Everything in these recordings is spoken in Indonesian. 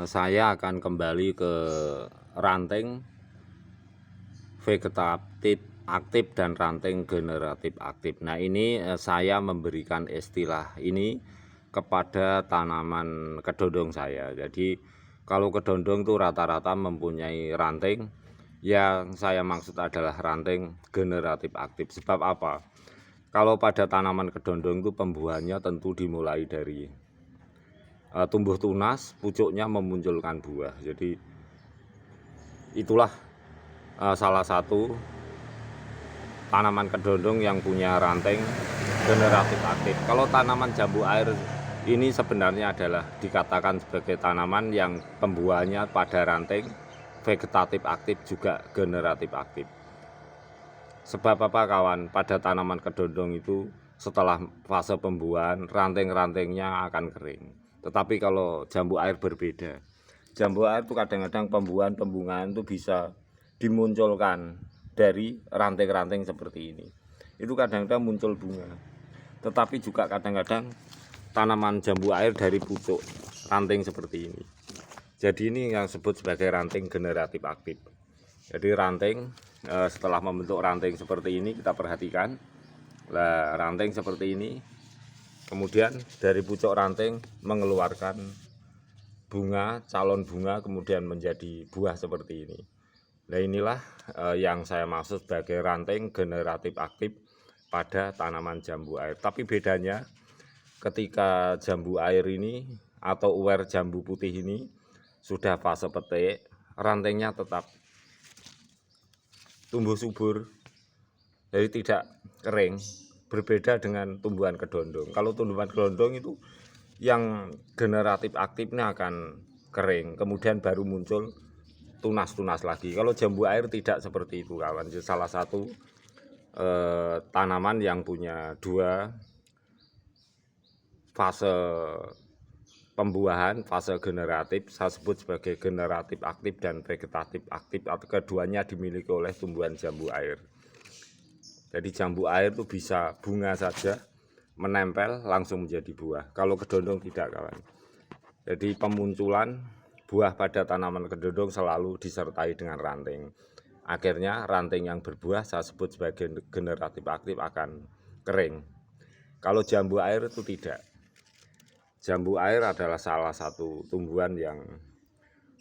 Saya akan kembali ke ranting vegetatif aktif dan ranting generatif aktif. Nah, ini saya memberikan istilah ini kepada tanaman kedondong saya. Jadi kalau kedondong itu rata-rata mempunyai ranting, yang saya maksud adalah ranting generatif aktif. Sebab apa? Kalau pada tanaman kedondong itu pembuahannya tentu dimulai dari tumbuh tunas, pucuknya memunculkan buah. Jadi itulah salah satu tanaman kedondong yang punya ranting generatif aktif. Kalau tanaman jambu air ini sebenarnya adalah dikatakan sebagai tanaman yang pembuahannya pada ranting vegetatif aktif juga generatif aktif. Sebab apa kawan? Pada tanaman kedondong itu setelah fase pembuahan ranting-rantingnya akan kering. Tetapi kalau jambu air berbeda. Jambu air itu kadang-kadang pembuahan itu bisa dimunculkan dari ranting-ranting seperti ini. Itu kadang-kadang muncul bunga. Tetapi juga kadang-kadang tanaman jambu air dari pucuk ranting seperti ini. Jadi ini yang disebut sebagai ranting generatif aktif. Jadi ranting setelah membentuk ranting seperti ini, kita perhatikan. Nah, ranting seperti ini. Kemudian dari pucuk ranting mengeluarkan bunga, calon bunga, kemudian menjadi buah seperti ini. Nah, inilah yang saya maksud sebagai ranting generatif aktif pada tanaman jambu air. Tapi bedanya ketika jambu air ini atau uwer jambu putih ini sudah fase petik, rantingnya tetap tumbuh subur, jadi tidak kering. Berbeda dengan tumbuhan kedondong. Kalau tumbuhan kedondong itu yang generatif aktifnya akan kering, kemudian baru muncul tunas-tunas lagi. Kalau jambu air tidak seperti itu kawan. Jadi salah satu tanaman yang punya dua fase pembuahan, fase generatif, saya sebut sebagai generatif aktif dan vegetatif aktif, atau keduanya dimiliki oleh tumbuhan jambu air. Jadi jambu air itu bisa bunga saja menempel langsung menjadi buah. Kalau kedondong tidak kawan. Jadi pemunculan buah pada tanaman kedondong selalu disertai dengan ranting. Akhirnya ranting yang berbuah saya sebut sebagai generatif aktif akan kering. Kalau jambu air itu tidak. Jambu air adalah salah satu tumbuhan yang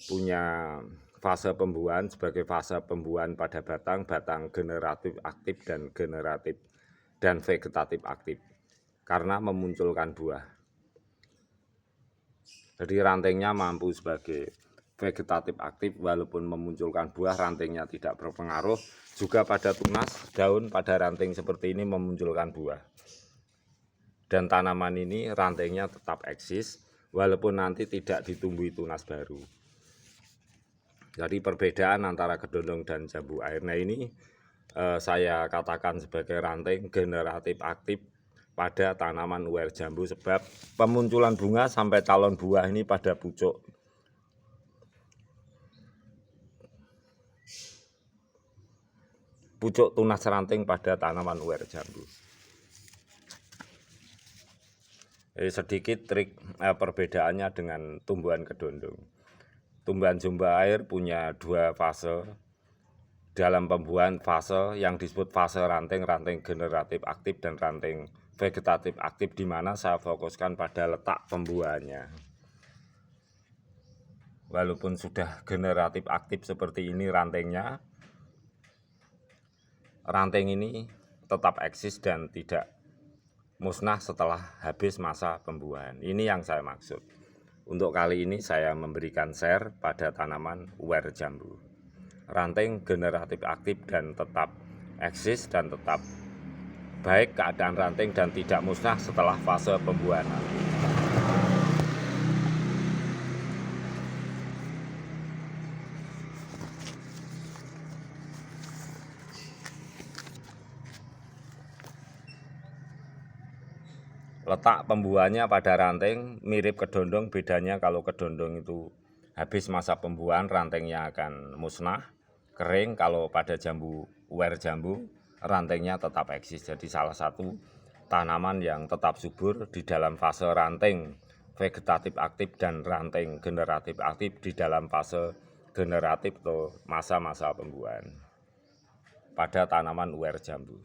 punya fase pembuahan sebagai fase pembuahan pada batang generatif aktif dan generatif dan vegetatif aktif karena memunculkan buah. Jadi rantingnya mampu sebagai vegetatif aktif, walaupun memunculkan buah rantingnya tidak berpengaruh. Juga pada tunas daun pada ranting seperti ini memunculkan buah. Dan tanaman ini rantingnya tetap eksis walaupun nanti tidak ditumbuhi tunas baru. Jadi perbedaan antara kedondong dan jambu air. Nah, ini saya katakan sebagai ranting generatif aktif pada tanaman uwer jambu, sebab pemunculan bunga sampai calon buah ini pada pucuk tunas ranting pada tanaman uwer jambu. Jadi sedikit trik perbedaannya dengan tumbuhan kedondong. Tumbuhan jambu air punya dua fase dalam pembuahan, fase yang disebut fase ranting generatif aktif dan ranting vegetatif aktif, di mana saya fokuskan pada letak pembuahannya. Walaupun sudah generatif aktif seperti ini rantingnya, ranting ini tetap eksis dan tidak musnah setelah habis masa pembuahan. Ini yang saya maksud. Untuk kali ini saya memberikan share pada tanaman uwer jambu. Ranting generatif aktif dan tetap eksis dan tetap baik keadaan ranting dan tidak musnah setelah fase pembuahan. Letak pembuahannya pada ranting mirip kedondong, bedanya kalau kedondong itu habis masa pembuahan rantingnya akan musnah, kering. Kalau pada jambu uwer jambu rantingnya tetap eksis. Jadi salah satu tanaman yang tetap subur di dalam fase ranting vegetatif aktif dan ranting generatif aktif di dalam fase generatif atau masa-masa pembuahan pada tanaman uwer jambu.